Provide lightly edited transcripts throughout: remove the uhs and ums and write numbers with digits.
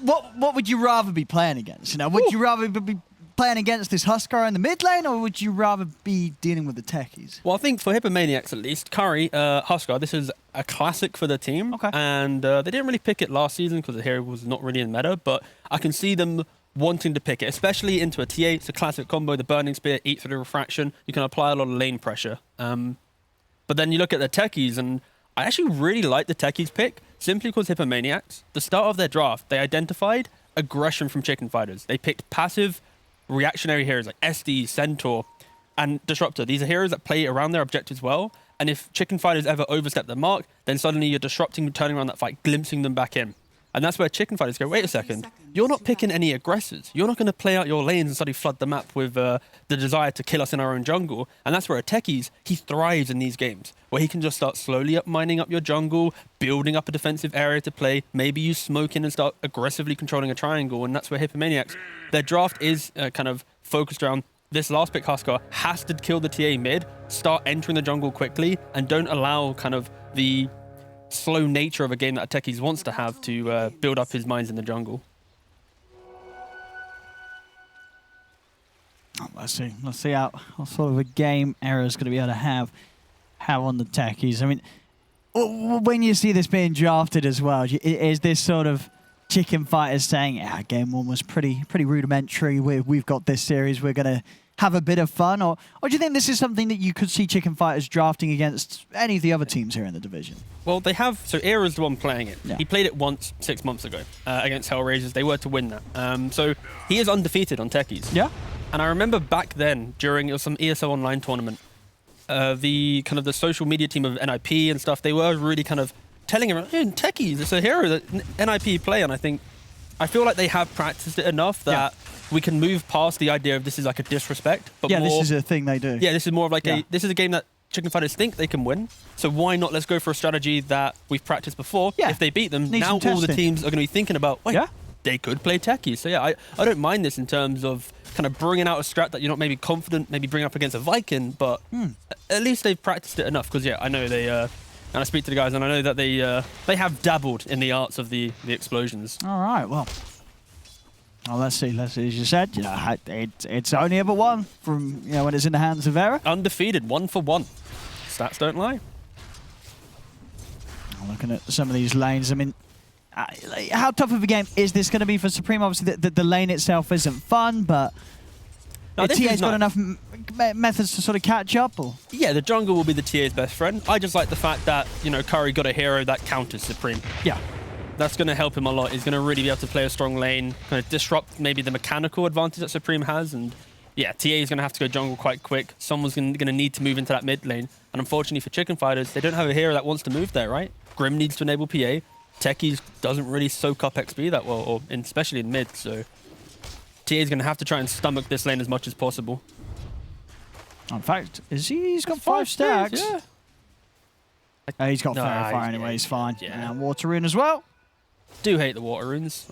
what would you rather be playing against? You know, would you rather be playing against this Huskar in the mid lane, or would you rather be dealing with the techies? Well, I think for Hippomaniacs at least, Curry, Huskar, this is a classic for the team. Okay. And they didn't really pick it last season because the hero was not really in meta, but I can see them wanting to pick it, especially into a TA. It's a classic combo, the Burning Spear, eat through the refraction. You can apply a lot of lane pressure. But then you look at the techies, and I actually really like the techies pick, simply because Hippomaniacs, the start of their draft, they identified aggression from chicken fighters. They picked passive reactionary heroes like SD, Centaur, and Disruptor. These are heroes that play around their objectives well, and if chicken fighters ever overstep the mark, then suddenly you're disrupting, turning around that fight, glimpsing them back in. And that's where chicken fighters go, wait a second, you're not picking any aggressors. You're not going to play out your lanes and suddenly flood the map with the desire to kill us in our own jungle. And that's where a techies, he thrives in these games, where he can just start slowly mining up your jungle, building up a defensive area to play, maybe you smoke in and start aggressively controlling a triangle. And that's where Hippomaniacs, their draft is kind of focused around this last pick. Huskar has to kill the TA mid, start entering the jungle quickly, and don't allow kind of the slow nature of a game that Techies wants to have to build up his mines in the jungle. Let's see how sort of a game Era's going to be able to have on the techies. I mean, when you see this being drafted as well, is this sort of chicken fighters saying, yeah, game one was pretty rudimentary, we've got this series, we're going to have a bit of fun, or do you think this is something that you could see chicken fighters drafting against any of the other teams here in the division? Well, they have, so Era's the one playing it. Yeah. He played it once 6 months ago against Hellraisers. They were to win that. So he is undefeated on techies. Yeah. And I remember back then, during some ESL online tournament, the kind of the social media team of NIP and stuff, they were really kind of telling him, hey, techies, it's a hero that NIP play, and I feel like they have practiced it enough that we can move past the idea of this is like a disrespect. But yeah, more, this is a thing they do. Yeah, this is more of like this is a game that chicken fighters think they can win. So why not let's go for a strategy that we've practiced before. Yeah. If they beat them, Need now all some the testing. teams are going to be thinking about, wait, they could play techies. So yeah, I don't mind this in terms of kind of bringing out a strat that you're not maybe confident, maybe bring up against a Viking, but at least they've practiced it enough. Because yeah, I know they, and I speak to the guys, and I know that they have dabbled in the arts of the explosions. All right, well, let's see. As you said, it's only ever one from when it's in the hands of Era. Undefeated, 1 for 1. Stats don't lie. Looking at some of these lanes, I mean, how tough of a game is this going to be for Supreme? Obviously, the lane itself isn't fun, but the TA's got enough methods to sort of catch up, or? Yeah, the jungle will be the TA's best friend. I just like the fact that, Curry got a hero that counters Supreme. Yeah. That's going to help him a lot. He's going to really be able to play a strong lane, kind of disrupt maybe the mechanical advantage that Supreme has. And yeah, TA is going to have to go jungle quite quick. Someone's going to need to move into that mid lane. And unfortunately for chicken fighters, they don't have a hero that wants to move there, right? Grim needs to enable PA. Techies doesn't really soak up XP that well, or especially in mid. So TA is going to have to try and stomach this lane as much as possible. In fact, he's got 5 stacks. Yeah. He's got Fairy Fire anyway, he's fine. Yeah. And Water Rune as well. Do hate the water runes.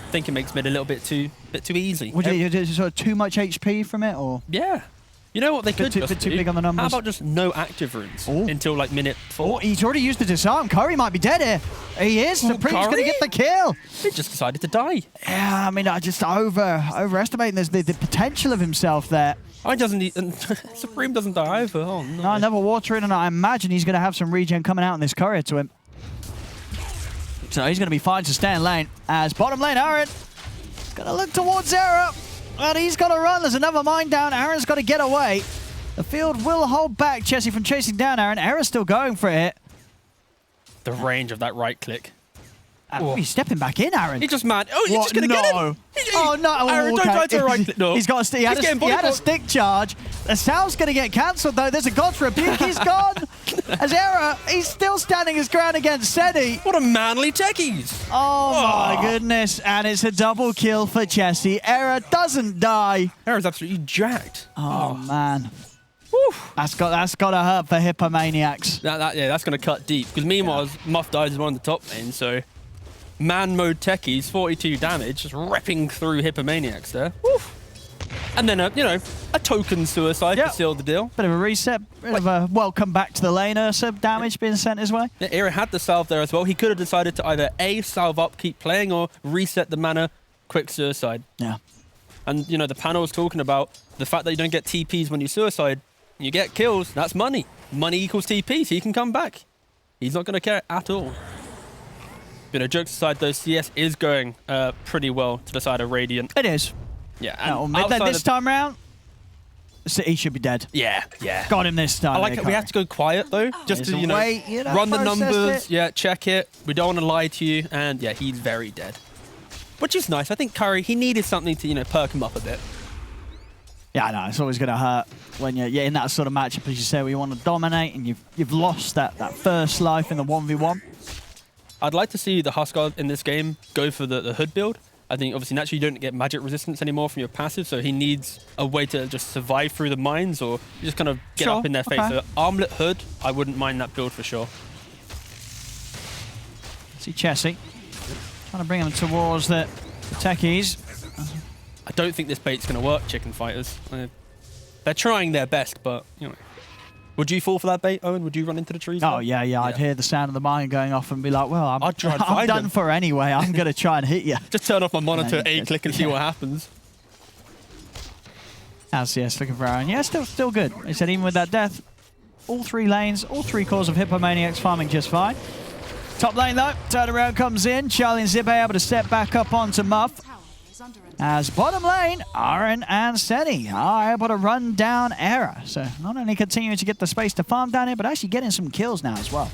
Think it makes mid a little bit too easy. Would you sort of too much HP from it, or? Yeah. You know what they could bit too big on the numbers. How about just no active runes until like minute 4? Oh, he's already used the disarm. Curry might be dead here. He is. Supreme's going to get the kill. He just decided to die. Yeah, I mean, I just overestimating the potential of himself there. Supreme doesn't die either. Oh no. No, another Water in, and I imagine he's going to have some regen coming out in this courier to him. So he's going to be fine to stay in lane. As bottom lane, Aaron going to look towards Era. But he's got to run. There's another mine down. Aaron's got to get away. The field will hold back Jesse from chasing down Aaron. Era's still going for it. The range of that right click. He's stepping back in, Aaron. He's just mad. Oh, you're just going to get him. Oh, no. Aaron, don't try to right click. No. He had a stick charge. The Salve's going to get cancelled, though. There's a God's Rebuke. He's gone. As Era, he's still standing his ground against Sedi. What a manly techies. Oh, my goodness. And it's a double kill for Jesse. Era doesn't die. Era's absolutely jacked. Oh, man. Woo. That's got to hurt for Hippomaniacs. That's going to cut deep. Because meanwhile, Muff dies as one of the top lanes, so man mode techies, 42 damage, just ripping through Hippomaniacs there. Woo. And then, a token suicide to seal the deal. Bit of a reset, bit of a welcome back to the lane, Ursa damage being sent his way. Yeah, Era had the salve there as well. He could have decided to either A, salve up, keep playing, or reset the mana, quick suicide. Yeah. And, the panel was talking about the fact that you don't get TPs when you suicide. You get kills, that's money. Money equals TP, so he can come back. He's not going to care at all. Jokes aside, though, CS is going pretty well to the side of Radiant. It is. Yeah, and this time round, he should be dead. Yeah. Got him this time. I like it. We have to go quiet, though, just to, run the numbers. Yeah, check it. We don't want to lie to you. And, yeah, he's very dead. Which is nice. I think Curry, he needed something to, perk him up a bit. Yeah, I know. It's always going to hurt when you're in that sort of matchup, as you say, where you want to dominate and you've lost that first life in the 1v1. I'd like to see the Huskar in this game go for the hood build. I think, obviously, naturally, you don't get magic resistance anymore from your passive, so he needs a way to just survive through the mines or just kind of get up in their face. So armlet hood, I wouldn't mind that build for sure. See Chessie trying to bring him towards the techies. I don't think this bait's going to work, Chicken Fighters. They're trying their best, but, Would you fall for that bait, Owen? Would you run into the trees? Oh, yeah. I'd hear the sound of the mine going off and be like, well, I'm done him. for anyway. I'm going to try and hit you. Just turn off my monitor, A-click and see what happens. LCS looking for Aaron. Yeah, still good. They said even with that death, all 3 lanes, all 3 cores of Hippomaniacs farming just fine. Top lane, though, turnaround comes in. Charlie and Zibe able to step back up onto Muff. As bottom lane, Aaron and Seni are able to run down Era. So not only continuing to get the space to farm down here, but actually getting some kills now as well.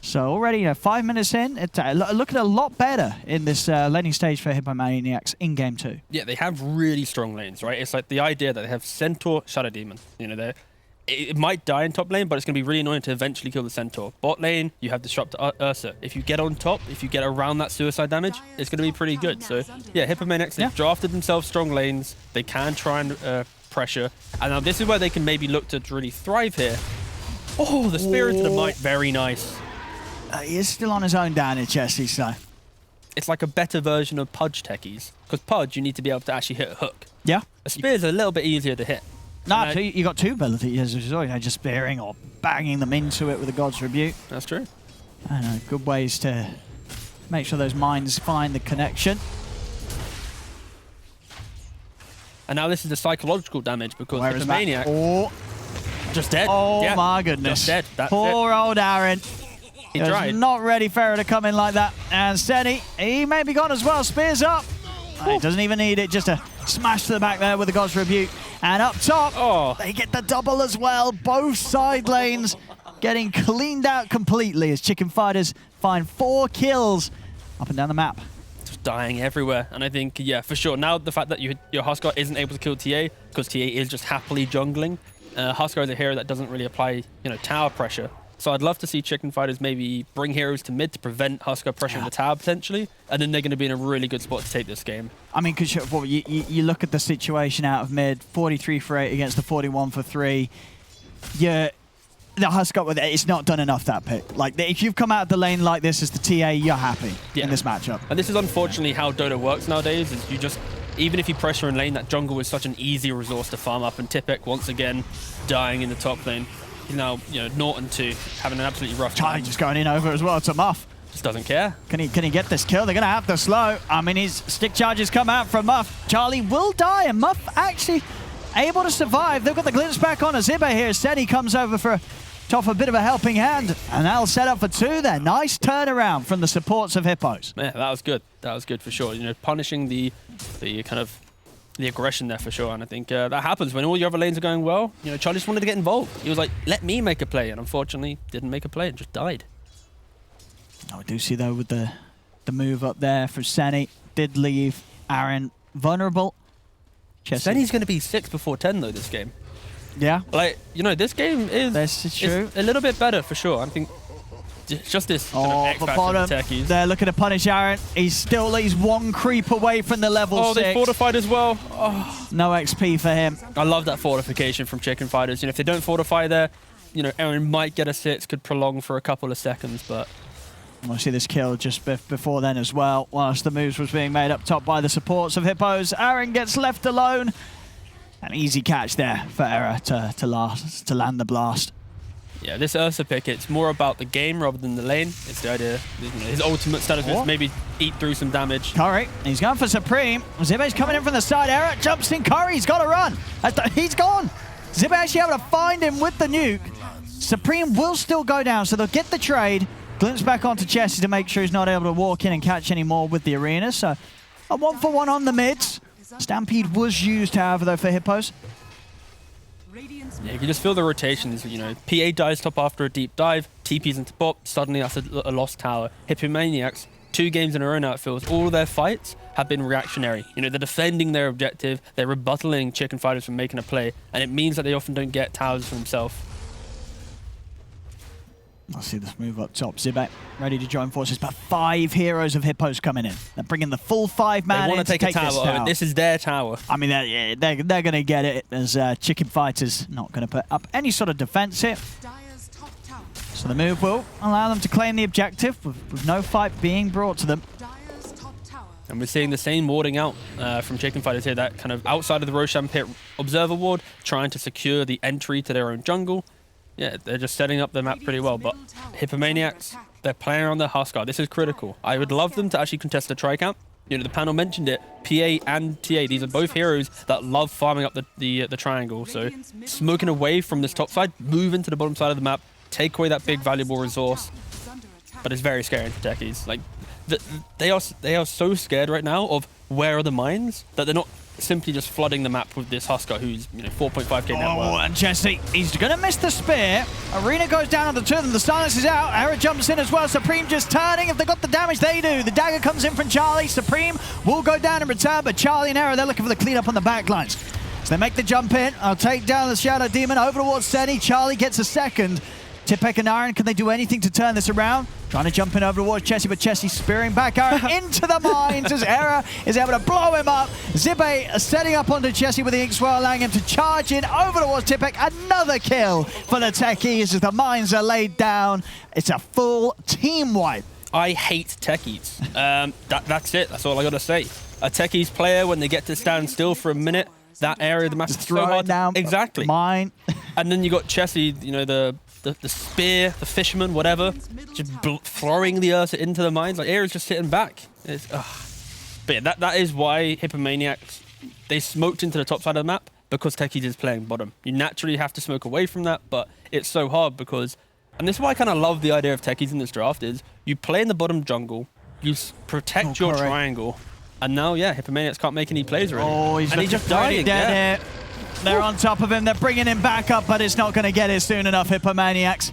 So already 5 minutes in, it's looking a lot better in this laning stage for Hippomaniacs in game 2. Yeah, they have really strong lanes, right? It's like the idea that they have Centaur, Shadow Demon. It might die in top lane, but it's going to be really annoying to eventually kill the Centaur. Bot lane, you have Disrupt Ursa. If you get on top, if you get around that suicide damage, it's going to be pretty good. So, yeah, Hippomaniacs, they've drafted themselves strong lanes. They can try and pressure. And now this is where they can maybe look to really thrive here. Oh, the Spirit of the Might, very nice. He is still on his own down here, Chessie, so. It's like a better version of Pudge techies. Because Pudge, you need to be able to actually hit a hook. Yeah. A Spear's a little bit easier to hit. No, you got 2 abilities as well, just spearing or banging them into it with a God's Rebuke. That's true. I know, good ways to make sure those mines find the connection. And now this is the psychological damage because Hippomaniac just dead. Oh yeah. my goodness. Just dead. That's Poor old Aaron. He tried. Not ready for her to come in like that. And Seni, he may be gone as well. Spears up. He doesn't even need it. Just a smash to the back there with the God's Rebuke. And up top, they get the double as well. Both side lanes getting cleaned out completely as Chicken Fighters find 4 kills up and down the map. Just dying everywhere. And I think, yeah, for sure. Now the fact that your Huskar isn't able to kill TA, because TA is just happily jungling. Huskar is a hero that doesn't really apply, tower pressure. So I'd love to see Chicken Fighters maybe bring heroes to mid to prevent Huskar pressuring the tower potentially, and then they're going to be in a really good spot to take this game. I mean, because you look at the situation out of mid, 43 for 8 against the 41 for 3. The Huskar with it, it's not done enough, that pick. Like, if you've come out of the lane like this as the TA, you're happy in this matchup. And this is unfortunately how Dota works nowadays, is you just, even if you pressure in lane, that jungle is such an easy resource to farm up, and Tipek, once again, dying in the top lane. Now, Norton too, having an absolutely rough time. Charlie just going in over as well to Muff. Just doesn't care. Can he get this kill? They're going to have to slow. I mean, his stick charges come out from Muff. Charlie will die, and Muff actually able to survive. They've got the glimpse back on Azibe here. Seni comes over for a bit of a helping hand, and that'll set up for 2 there. Nice turnaround from the supports of Hippos. Yeah, that was good. That was good for sure. Punishing the kind of the aggression there for sure, and I think that happens when all your other lanes are going well. Charlie just wanted to get involved. He was like, let me make a play, and unfortunately didn't make a play and just died. Oh, I do see though with the move up there for Seni, did leave Aaron vulnerable. Seni's going to be 6 before 10 though this game. Yeah. Like, this game is true. A little bit better for sure. I think just this the bottom, they're looking to punish Aaron. He's 1 creep away from the level 6. Oh, they fortified as well. Oh. No XP for him. I love that fortification from Chicken Fighters. If they don't fortify there, Aaron might get a 6, could prolong for a couple of seconds, but We'll see this kill just before then as well, whilst the moves was being made up top by the supports of Hippos. Aaron gets left alone. An easy catch there for Era to land the blast. Yeah, this Ursa pick, it's more about the game rather than the lane. It's the idea, his ultimate status is maybe eat through some damage. Curry, he's going for Supreme. Zibe's coming in from the side. Era jumps in. Curry's got to run. He's gone. Zibe actually able to find him with the nuke. Supreme will still go down, so they'll get the trade. Glimpse back onto Chessie to make sure he's not able to walk in and catch any more with the arena. So a 1-for-1 on the mids. Stampede was used, however, though, for Hippos. Yeah, you can just feel the rotations, you know. PA dies top after a deep dive, TP's into bot, suddenly that's a lost tower. Hippomaniacs, 2 games in a row now it feels, all of their fights have been reactionary. You know, they're defending their objective, they're rebuttaling chicken fighters from making a play, and it means that they often don't get towers for themselves. I'll see this move up top. Zibe ready to join forces, but 5 heroes of Hippos coming in. They're bringing the full 5-man in want to take a tower. This is their tower. I mean, they're going to get it as Chicken Fighters not going to put up any sort of defense here. So the move will allow them to claim the objective with no fight being brought to them. And we're seeing the same warding out from Chicken Fighters here, that kind of outside of the Roshan pit observer ward, trying to secure the entry to their own jungle. Yeah, they're just setting up the map pretty well, but Hippomaniacs, they're playing on their Huskar. This is critical. I would love them to actually contest the tri-camp. You know, the panel mentioned it. PA and TA, these are both heroes that love farming up the triangle. So smoking away from this top side, move into the bottom side of the map, take away that big valuable resource. But it's very scary for techies. Like, they are so scared right now of where are the mines that they're not simply just flooding the map with this Huskar who's, you know, 4.5k net worth. And Chessie, he's going to miss the spear. Arena goes down on the 2 of them. The silence is out. Ara jumps in as well. Supreme just turning. If they got the damage, they do. The dagger comes in from Charlie. Supreme will go down in return, but Charlie and Ara, they're looking for the cleanup on the backlines. So they make the jump in. I'll take down the Shadow Demon over towards Seni. Charlie gets a second. Tipek and Aaron, can they do anything to turn this around? Trying to jump in over towards Chessie, but Chessie spearing back Aaron into the mines as Era is able to blow him up. Zibe setting up onto Chessie with the ink swirl, allowing him to charge in over towards Tipek. Another kill for the techies as the mines are laid down. It's a full team wipe. I hate techies. That's it. That's all I got to say. A techies player, when they get to stand still for a minute, that area of the map is so hard. Down exactly. Mine. And then you got Chessie, you know, the spear, the fisherman, whatever, just throwing the Ursa into the mines. Like, Era's just sitting back. But yeah, that is why Hippomaniacs, they smoked into the top side of the map, because techies is playing bottom. You naturally have to smoke away from that, but it's so hard because, and this is why I kind of love the idea of techies in this draft, is you play in the bottom jungle, you protect your triangle, and now, yeah, Hippomaniacs can't make any plays already. Oh, he's just dying. Dead here. They're on top of him. They're bringing him back up, but it's not going to get it soon enough, Hippomaniacs.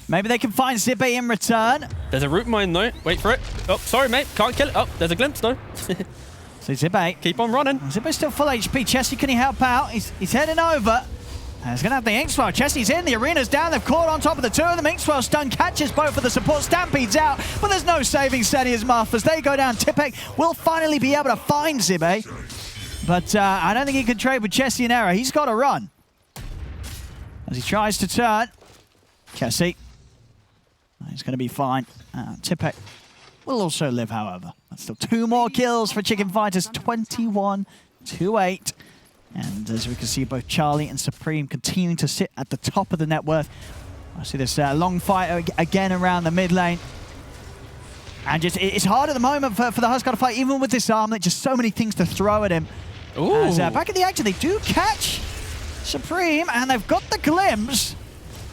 Maybe they can find Zibe in return. There's a root mine, though. Wait for it. Oh, sorry, mate. Can't kill it. Oh, there's a glimpse, though. So Zibe. Keep on running. Zibe's still full HP. Chessie, can he help out? He's heading over. He's going to have the ink swirl. Chessie's in. The arena's down. They've caught on top of the 2 of them. Ink swirl stun catches both of the support. Stampede's out, but there's no saving Senia's muff as they go down. Tipek will finally be able to find Zibe. But I don't think he can trade with Chessie and Era. He's got to run. As he tries to turn. Chessie. He's going to be fine. Tipek will also live, however. That's still 2 more kills for Chicken Fighters. 21-8. And as we can see, both Charlie and Supreme continuing to sit at the top of the net worth. I see this long fight again around the mid lane. And just it's hard at the moment for the Huskar to fight, even with this arm. There's just so many things to throw at him. As, back in the action, they do catch Supreme, and they've got the glimpse,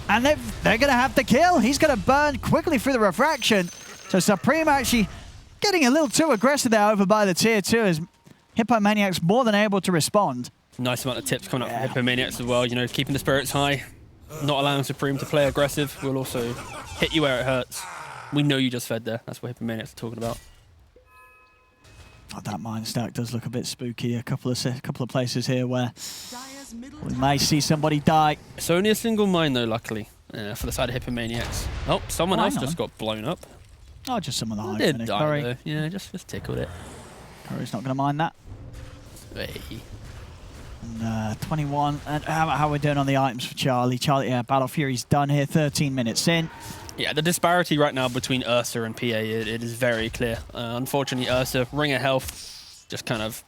and they're going to have the kill. He's going to burn quickly through the refraction. So Supreme actually getting a little too aggressive there over by the tier 2 as Hippomaniacs more than able to respond. Nice amount of tips coming up from Hippomaniacs as well. You know, keeping the spirits high, not allowing Supreme to play aggressive will also hit you where it hurts. We know you just fed there. That's what Hippomaniacs are talking about. Oh, that mine stack does look a bit spooky. A couple of places here where we may see somebody die. It's only a single mine though, luckily, for the side of Hippomaniacs. Oh, someone else just got blown up. Oh, just some of the high did die though. Yeah, just tickled it. Curry's not going to mind that. Hey. And 21. And how are we doing on the items for Charlie? Charlie, yeah, Battle Fury's done here. 13 minutes in. Yeah, the disparity right now between Ursa and PA, it is very clear. Unfortunately, Ursa, ring of health, just kind of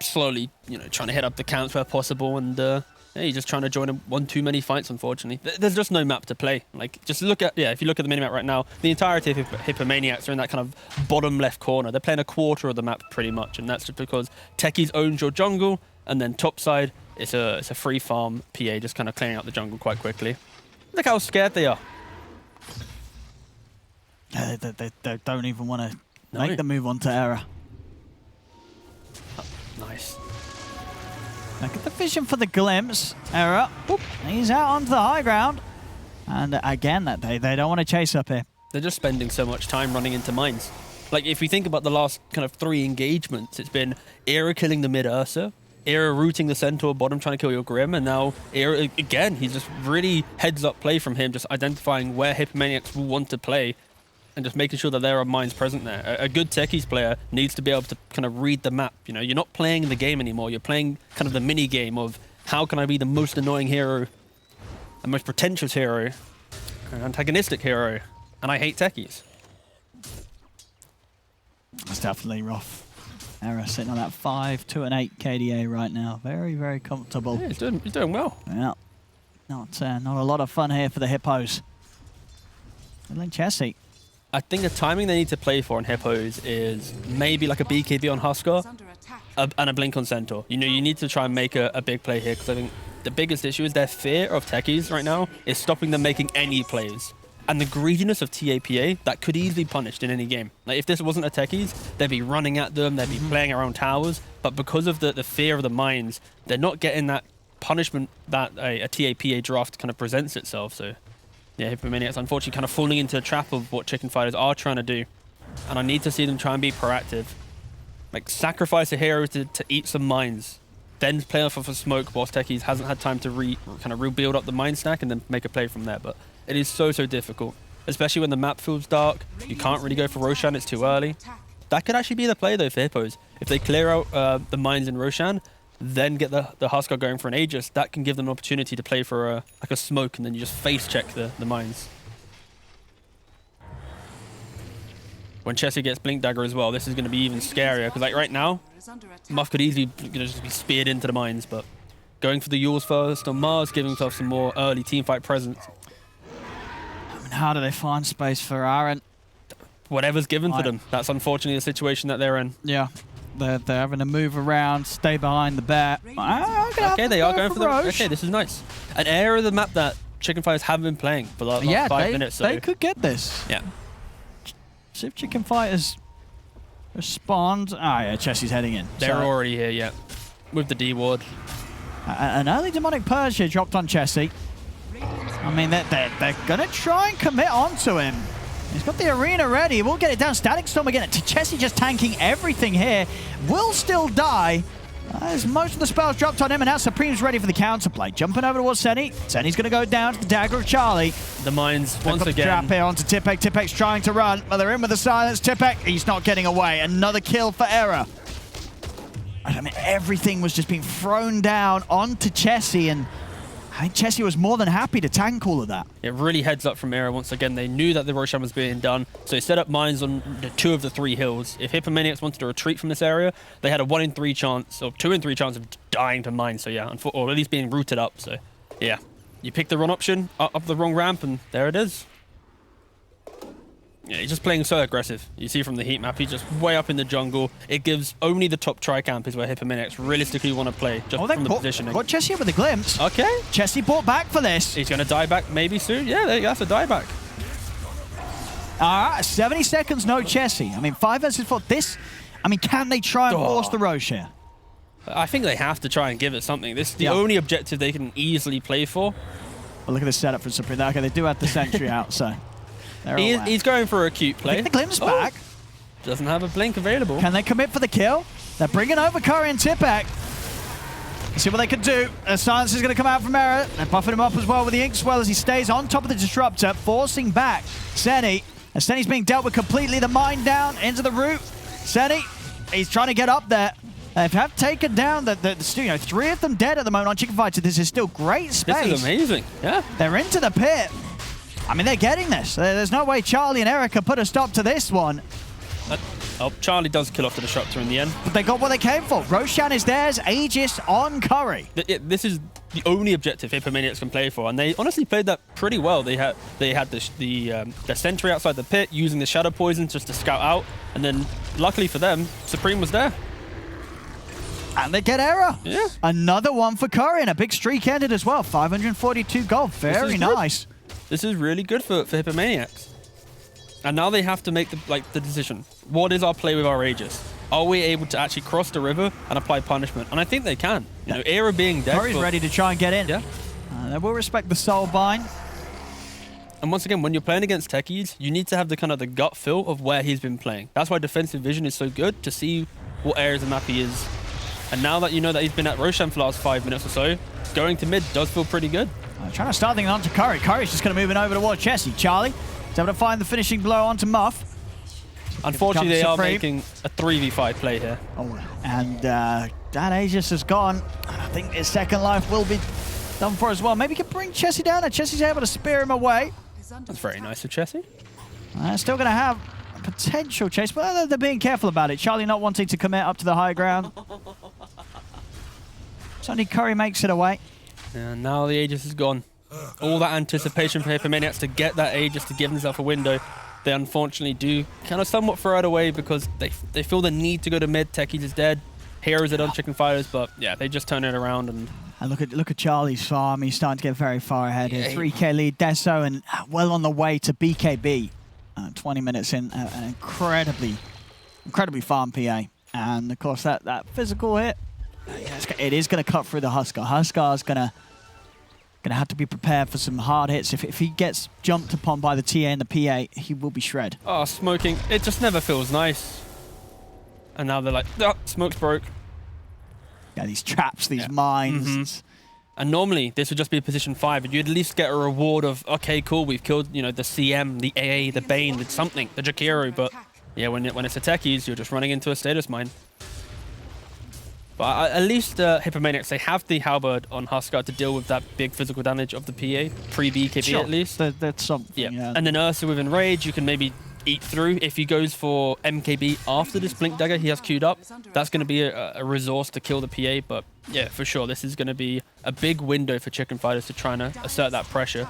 slowly, trying to hit up the counts where possible, and he's just trying to join one too many fights, unfortunately. There's just no map to play. Like, just look at, if you look at the minimap right now, the entirety of Hippomaniacs are in that kind of bottom left corner. They're playing a quarter of the map pretty much, and that's just because Techies owns your jungle, and then top side, it's a free farm. PA just kind of clearing out the jungle quite quickly. Look how scared they are. They don't even want to make the move onto Era. Oh, nice. Look at the vision for the glimpse. Era. He's out onto the high ground. And again, they don't want to chase up here. They're just spending so much time running into mines. Like, if we think about the last kind of 3 engagements, it's been Era killing the mid Ursa, Era rooting the centaur bottom trying to kill your Grim, and now Era, again, he's just really heads-up play from him, just identifying where Hippomaniacs will want to play and just making sure that there are mines present there. A good Techies player needs to be able to kind of read the map. You're not playing the game anymore. You're playing kind of the mini-game of how can I be the most annoying hero, the most pretentious hero, an antagonistic hero, and I hate Techies. That's definitely rough. Era sitting on that 5, 2, and 8 KDA right now. Very, very comfortable. Yeah, he's doing well. Yeah. Not a lot of fun here for the Hippos. Like Chessie. I think the timing they need to play for in Hippos is maybe like a BKB on Husker and a Blink on Centaur. You need to try and make a big play here, because I think the biggest issue is their fear of Techies right now is stopping them making any plays. And the greediness of TAPA, that could easily be punished in any game. Like, if this wasn't a Techies, they'd be running at them, they'd be playing around towers, but because of the fear of the mines, they're not getting that punishment that a TAPA draft kind of presents itself. So yeah, Hippomaniacs unfortunately kind of falling into the trap of what Chicken Fighters are trying to do. And I need to see them try and be proactive. Like, sacrifice a hero to eat some mines, then play off of a smoke whilst Techies hasn't had time to kind of rebuild up the mine stack and then make a play from there. But it is so difficult, especially when the map feels dark. You can't really go for Roshan, it's too early. That could actually be the play though for Hippos. If they clear out the mines in Roshan, then get the Husker going for an Aegis, that can give them an opportunity to play for like a smoke, and then you just face check the mines. When Chessie gets Blink Dagger as well, this is going to be even scarier, because like right now, Muff could easily just be speared into the mines, but going for the Yules first on Mars, giving himself some more early teamfight presence. I mean, how do they find space for Aaron? Whatever's given to them. That's unfortunately the situation that they're in. Yeah. They're having to move around, stay behind the bat. Okay, they are going for the... Okay, this is nice. An area of the map that Chicken Fighters haven't been playing for the last 5 minutes. So they could get this. Yeah. See if Chicken Fighters respond. Ah, yeah, Chessie's heading in. They're already here, yeah. With the D ward. An early Demonic Purge here dropped on Chessie. I mean, they're going to try and commit onto him. He's got the arena ready. We'll get it down. Static Storm again. Chessie just tanking everything here. Will still die. As most of the spells dropped on him, and now Supreme's ready for the counterplay. Jumping over towards Senny. Senny's going to go down to the dagger of Charlie. The mines once again. Trap here onto Tipek. Tipek's trying to run, but they're in with the silence. Tipek, he's not getting away. Another kill for Era. I mean, everything was just being thrown down onto Chessie, and I think Chessie was more than happy to tank all of that. It really heads up from Era once again. They knew that the Roshan was being done, so they set up mines on 2 of the 3 hills. If Hippomaniacs wanted to retreat from this area, they had a 1 in 3 chance, or 2 in 3 chance of dying to mines, so yeah, or at least being rooted up, so yeah. You pick the wrong option, up the wrong ramp, and there it is. Yeah, he's just playing so aggressive. You see from the heat map, he's just way up in the jungle. It gives only the top tri-camp is where Hippomaniacs realistically want to play, just from the positioning. Got Chessie with a glimpse. Okay. Chessie bought back for this. He's going to die back maybe soon. Yeah, that's a die back. 70 seconds, no Chessie. I mean, 5 versus 4. This, I mean, can they try and force the Roche here? I think they have to try and give it something. This is the only objective they can easily play for. Well, look at the setup for Supreme. Okay, they do have the sentry out, so... He's going for a cute play. Get the glimpse back. Doesn't have a blink available. Can they commit for the kill? They're bringing over Curry and Tipek. Let's see what they can do. Silence is going to come out from Era. They're buffing him up as well with the Ink Swell as he stays on top of the Disruptor, forcing back Senny. And Senny's being dealt with completely. The mine down into the root. Senny, he's trying to get up there. They have taken down the 3 of them dead at the moment on Chicken Fighter. This is still great space. This is amazing. Yeah. They're into the pit. I mean, they're getting this. There's no way Charlie and Erica put a stop to this one. Oh, Charlie does kill off the Disruptor in the end. But they got what they came for. Roshan is theirs, Aegis on Curry. This is the only objective Hippomaniacs can play for, and they honestly played that pretty well. They had the sentry outside the pit, using the Shadow Poison just to scout out, and then luckily for them, Supreme was there. And they get error. Yeah. Another one for Curry, and a big streak ended as well. 542 gold. Very nice. This is really good for Hippomaniacs. And now they have to make the decision. What is our play with our Aegis? Are we able to actually cross the river and apply punishment? And I think they can. You know, Era being dead. Curry's ready to try and get in. Yeah. They will respect the soul bind. And once again, when you're playing against techies, you need to have the kind of the gut feel of where he's been playing. That's why defensive vision is so good, to see what areas of the map he is. And now that you know that he's been at Roshan for the last 5 minutes or so, going to mid does feel pretty good. Trying to start things onto Curry. Curry's just going to move it over towards Chessie. Charlie is able to find the finishing blow onto Muff. Unfortunately, they are making a 3v5 play here. Oh, and that Aegis has gone. I think his second life will be done for as well. Maybe he can bring Chessie down, and Chessie's able to spear him away. That's very nice of Chessie. Still going to have a potential chase, but they're being careful about it. Charlie not wanting to commit up to the high ground. Suddenly Curry makes it away. And now the Aegis is gone. All that anticipation for Hippomaniacs to get that Aegis to give himself a window, they unfortunately do kind of somewhat throw it away because they feel the need to go to mid. Techies is dead. Heroes are done chicken fighters, but yeah, they just turn it around. And look at Charlie's farm. He's starting to get very far ahead here. 3k lead, Deso, and well on the way to BKB. 20 minutes in, an incredibly farm PA. And of course that physical hit, it is going to cut through the Huskar. Huskar's going to have to be prepared for some hard hits. If he gets jumped upon by the TA and the PA, he will be shred. Oh, smoking. It just never feels nice. And now they're like, oh, smoke's broke. Yeah, these traps, these mines. And normally this would just be a position 5, and you'd at least get a reward of, okay, cool, we've killed, you know, the CM, the AA, the Bane, the something, the Jakiro. But yeah, when it's a techies, you're just running into a status mine. But at least Hippomaniacs, they have the Halberd on Huskar to deal with that big physical damage of the PA, pre-BKB at least. That's something, yeah. And then Ursa with Enrage, you can maybe eat through. If he goes for MKB after this Blink Dagger he has queued up, that's going to be a resource to kill the PA. But yeah, for sure, this is going to be a big window for chicken fighters to try and assert that pressure.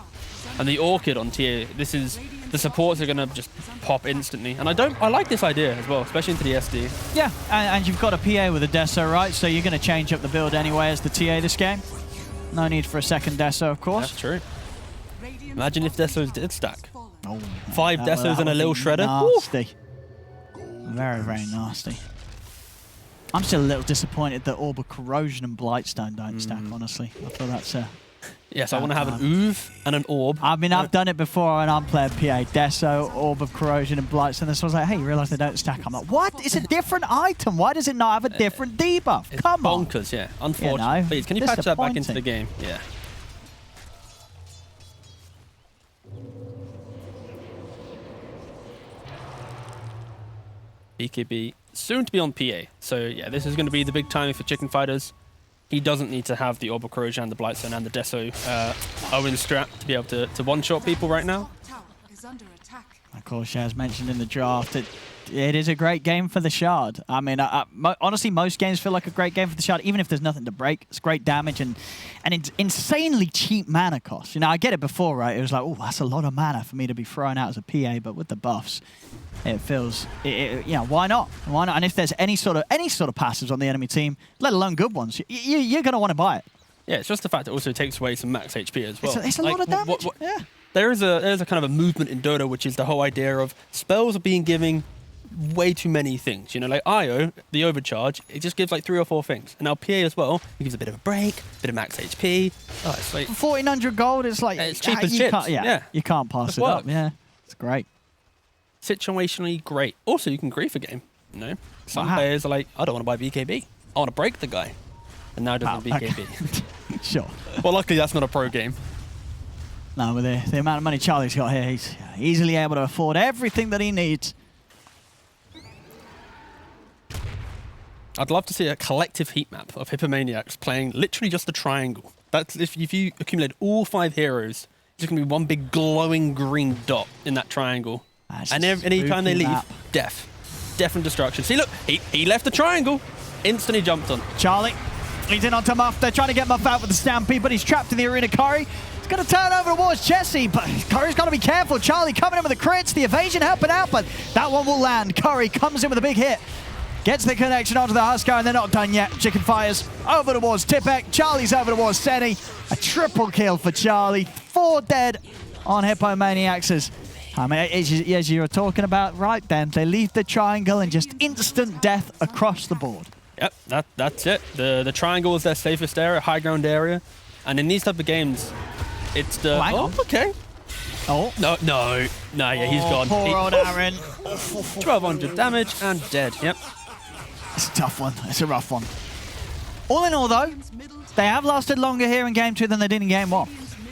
And the Orchid on TA, this is, the supports are going to just pop instantly. And I like this idea as well, especially into the SD. Yeah, and you've got a PA with a Deso, right? So you're going to change up the build anyway as the TA this game. No need for a second Deso, of course. That's true. Imagine if Desos did stack. Oh, 5 Desos and a little shredder. Nasty. Very, very nasty. I'm still a little disappointed that Orb of Corrosion and Blightstone don't stack, honestly. I thought that's a... Yes, I want to have an Oov and an Orb. I mean, I've done it before on unplayed PA. Deso, Orb of Corrosion, and Blightstone. This was like, hey, you realise they don't stack? I'm like, what? It's a different item. Why does it not have a different debuff? Come on. Bonkers, yeah. Unfortunately. Please, can you patch that back into the game? Yeah. BKB soon to be on PA. So yeah, this is going to be the big timing for chicken fighters. He doesn't need to have the Orb of Corrosion, the Blightstone, and the Deso Owen strat to be able to one-shot people right now. Of course, as mentioned in the draft, it is a great game for the Shard. I mean, honestly, most games feel like a great game for the Shard, even if there's nothing to break. It's great damage and it's insanely cheap mana cost. You know, I get it before, right? It was like, oh, that's a lot of mana for me to be throwing out as a PA, but with the buffs, it feels, you know, why not? Why not? And if there's any sort of passives on the enemy team, let alone good ones, you're going to want to buy it. Yeah, it's just the fact it also takes away some max HP as well. It's a lot of damage. Yeah. There is a kind of a movement in Dota, which is the whole idea of spells are being given way too many things. You know, like IO, the overcharge, it just gives like 3 or 4 things. And now PA as well, it gives a bit of a break, a bit of max HP. Oh, it's like 1,400 gold is like it's cheap as chips. You can't pass it up. Yeah, it's great. Situationally great. Also, you can grief a game. You know, some players are like, I don't want to buy BKB. I want to break the guy. And now it doesn't BKB. Sure. Well, luckily that's not a pro game. No, with the amount of money Charlie's got here, he's easily able to afford everything that he needs. I'd love to see a collective heat map of Hippomaniacs playing literally just a triangle. That's if you accumulate all 5 heroes just going to be one big glowing green dot in that triangle. And any time they leave, death. Death and destruction. See, look, he left the triangle. Instantly jumped on. Charlie, he's in onto Muff. They're trying to get Muff out with the Stampede, but he's trapped in the arena. Curry, he's going to turn over towards Jesse, but Curry's got to be careful. Charlie coming in with the crits, the evasion helping out, but that one will land. Curry comes in with a big hit. Gets the connection onto the Huskar, and they're not done yet. Chicken fires over towards Tipek. Charlie's over towards Seni. A triple kill for Charlie. 4 dead on Hippomaniacs. I mean, as you were talking about right then, they leave the triangle and just instant death across the board. Yep, that's it. The triangle is their safest area, high ground area. And in these type of games, it's the... Oh, okay. Oh. No, yeah, he's gone. Poor old Aaron. 1200 damage and dead, yep. It's a tough one. It's a rough one. All in all, though, they have lasted longer here in Game 2 than they did in Game 1.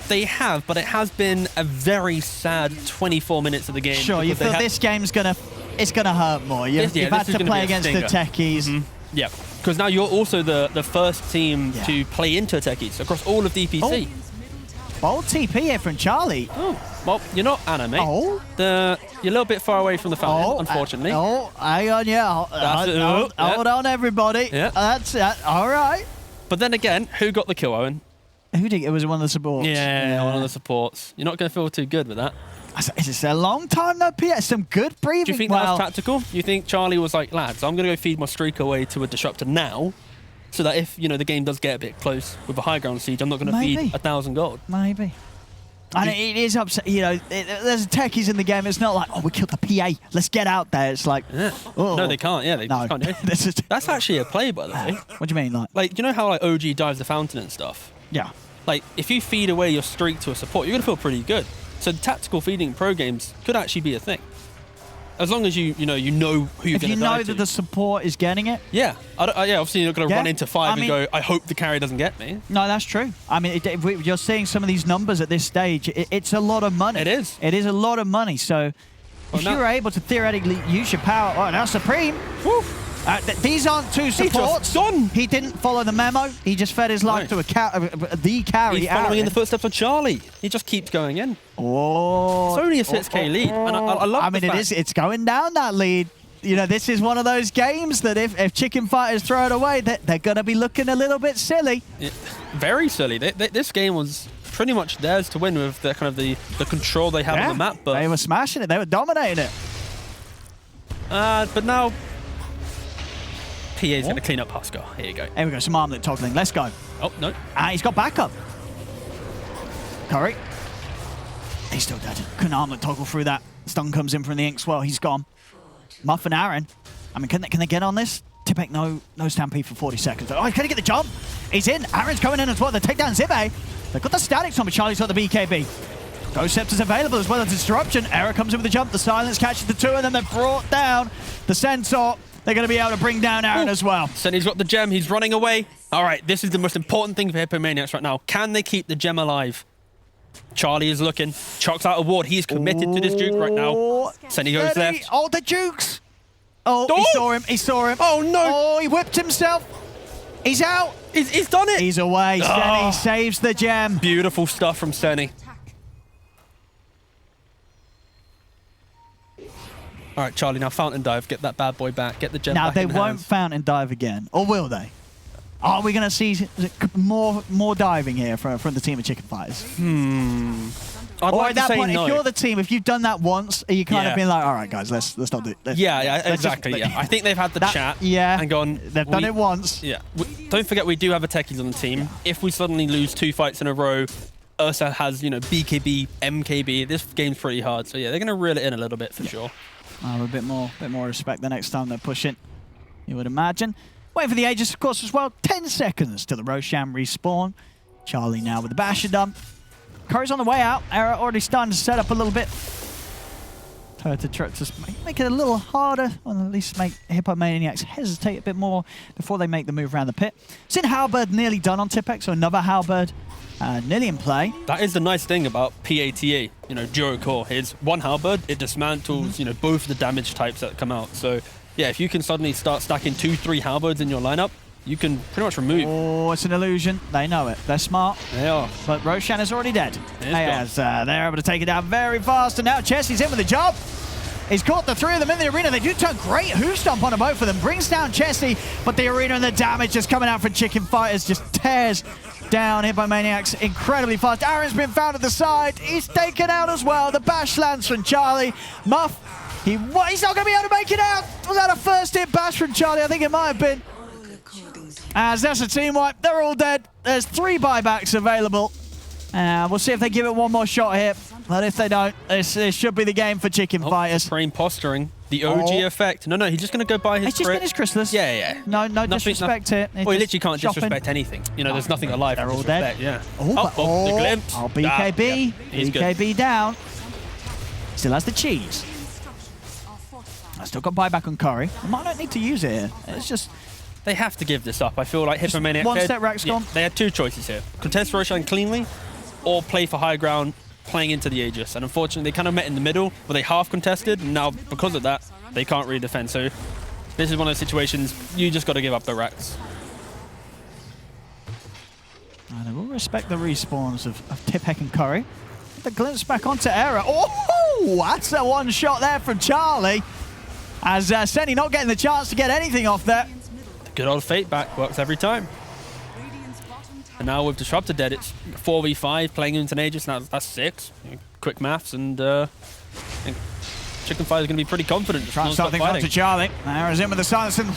They have, but it has been a very sad 24 minutes of the game. Sure, you feel this game's gonna hurt more. You've had to play against the techies. Mm-hmm. Yeah, because now you're also the first team to play into techies across all of DPC. Bold TP here from Charlie. Oh, well, you're not anime. Oh. You're a little bit far away from the fountain, unfortunately. Hang on, hold on, everybody. Yeah. That's it. All right. But then again, who got the kill, Owen? Who did it? Was one of the supports? Yeah, one of the supports. You're not going to feel too good with that. It's a long time though, Pierre. Some good breathing. Do you think that was tactical? You think Charlie was like, lads, I'm going to go feed my streak away to a disruptor now, so that if the game does get a bit close with a high ground siege, I'm not going to feed 1,000 gold. Maybe. And it is upset. There's techies in the game. It's not like, oh, we killed the PA. Let's get out there. It's like, oh. No, they can't. Yeah, they can't do it. That's actually a play, by the way. What do you mean, like you know how like OG dives the fountain and stuff? Yeah. Like if you feed away your streak to a support, you're gonna feel pretty good. So tactical feeding in pro games could actually be a thing, as long as you know who you're gonna die to. If you know that the support is getting it. Yeah. Obviously you're not gonna run into 5 and go, I hope the carry doesn't get me. No, that's true. I mean, you're seeing some of these numbers at this stage. It's a lot of money. It is. It is a lot of money. So if you're able to theoretically use your power, now Supreme. Woo. These aren't two supports. He didn't follow the memo. He just fed his life to the carry. He's following in the footsteps of Charlie. He just keeps going in. Oh, it's only a 6k lead, and I love. I mean, it's going down that lead. This is one of those games that if Chicken Fighters throw it away, they're going to be looking a little bit silly. Very silly. This game was pretty much theirs to win with the kind of the control they have on the map. But they were smashing it. They were dominating it. But now. PA's going to clean up Huskar. Here you go. Here we go. Some armlet toggling. Let's go. Oh, no. He's got backup. Curry. He's still dead. Couldn't armlet toggle through that. Stun comes in from the ink swell. He's gone. Muff and Aaron. I mean, can they get on this? Tipek, no Stampede for 40 seconds. Oh, can he get the jump? He's in. Aaron's going in as well. They take down Zibe. They've got the statics on, but Charlie's got the BKB. Ghost Scepter's available as well as Disruption. Error comes in with the jump. The Silence catches the 2, and then they're brought down. The Centaur. They're going to be able to bring down Aaron as well. Seni's got the gem. He's running away. All right, this is the most important thing for Hippomaniacs right now. Can they keep the gem alive? Charlie is looking. Chucks out a ward. He's committed to this Duke right now. Seni goes left. Oh, the Dukes. Oh, he saw him. He saw him. Oh, no. Oh, he whipped himself. He's out. He's done it. He's away. Seni saves the gem. Beautiful stuff from Seni. All right, Charlie, now Fountain Dive. Get that bad boy back. Get the gem back in Now, they won't Fountain Dive again. Or will they? Are we going to see more diving here from the team of Chicken Fighters? I'd like to say no. If you're the team, if you've done that once, are you kind of being like, all right, guys, let's not do it. Exactly. I think they've had the chat and gone... They've done it once. Yeah. Don't forget, we do have a techies on the team. If we suddenly lose 2 fights in a row, Ursa has, BKB, MKB. This game's pretty hard. So, yeah, they're going to reel it in a little bit for sure. A bit more respect the next time they're pushing, you would imagine. Waiting for the Aegis, of course, as well. 10 seconds till the Roshan respawn. Charlie now with the Basher dump. Curry's on the way out. Error already starting to set up a little bit. To make it a little harder, or at least make Hippomaniacs hesitate a bit more before they make the move around the pit. Seen Halberd nearly done on Tipek, so another Halberd nearly in play. That is the nice thing about PATA, Duo Core. It's one Halberd, it dismantles, both the damage types that come out. So, yeah, if you can suddenly start stacking 2-3 Halberds in your lineup, you can pretty much remove. Oh, it's an illusion. They know it. They're smart. They are. But Roshan is already dead. It's They're able to take it down very fast, and now Chessie's in with the job. He's caught the three of them in the arena. They do turn great hoof stomp on both of them. Brings down Chessie, but the arena and the damage just coming out from Chicken Fighters just tears down Hippomaniacs incredibly fast. Aaron's been found at the side. He's taken out as well. The bash lands from Charlie. Muff, he's not going to be able to make it out. Was that a first hit bash from Charlie? I think it might have been. As that's a team wipe. They're all dead. There's 3 buybacks available. We'll see if they give it one more shot here. But if they don't, this should be the game for Chicken Fighters. Brain posturing. The OG effect. No, he's just going to go buy his He's just getting his Chrysalis. Yeah. No disrespect here. Well, he literally can't disrespect anything. You know, there's nothing alive. They're all dead. Yeah. The glimpse. BKB. He's BKB good. down. Still has the cheese. I still got buyback on Curry. I might not need to use it here. It's just... They have to give this up. I feel like Hippomaniacs... One step Rax gone. They had 2 choices here. Contest Roshan cleanly or play for high ground playing into the Aegis. And unfortunately, they kind of met in the middle where they half contested. And now, because of that, they can't really defend. So this is one of those situations you just got to give up the Rax. I will respect the respawns of Tipek and Curry. The glimpse back onto Era. Oh, that's a one shot there from Charlie. As Senny not getting the chance to get anything off there. Good old fate back works every time. And now with Disruptor dead, it's 4v5 playing into an Aegis. Now that's 6. Quick maths, and I think Chicken Fire is going to be pretty confident. Trying to start things off to Charlie. Era's in with the silence, and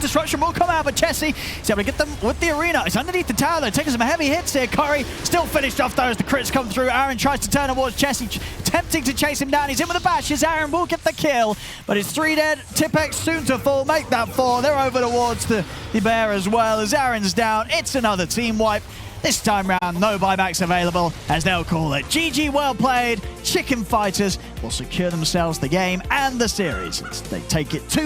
Disruption will come out, but Chessie is able to get them with the arena. It's underneath the tower, though, taking some heavy hits here. Curry still finished off, though, as the crits come through. Aaron tries to turn towards Chessie, attempting to chase him down. He's in with the bashes. Aaron will get the kill, but it's 3 dead. Tipek soon to fall, make that 4. They're over towards the bear as well, as Aaron's down. It's another team wipe. This time round, no buybacks available, as they'll call it. GG, well played. Chicken Fighters will secure themselves the game and the series. They take it 2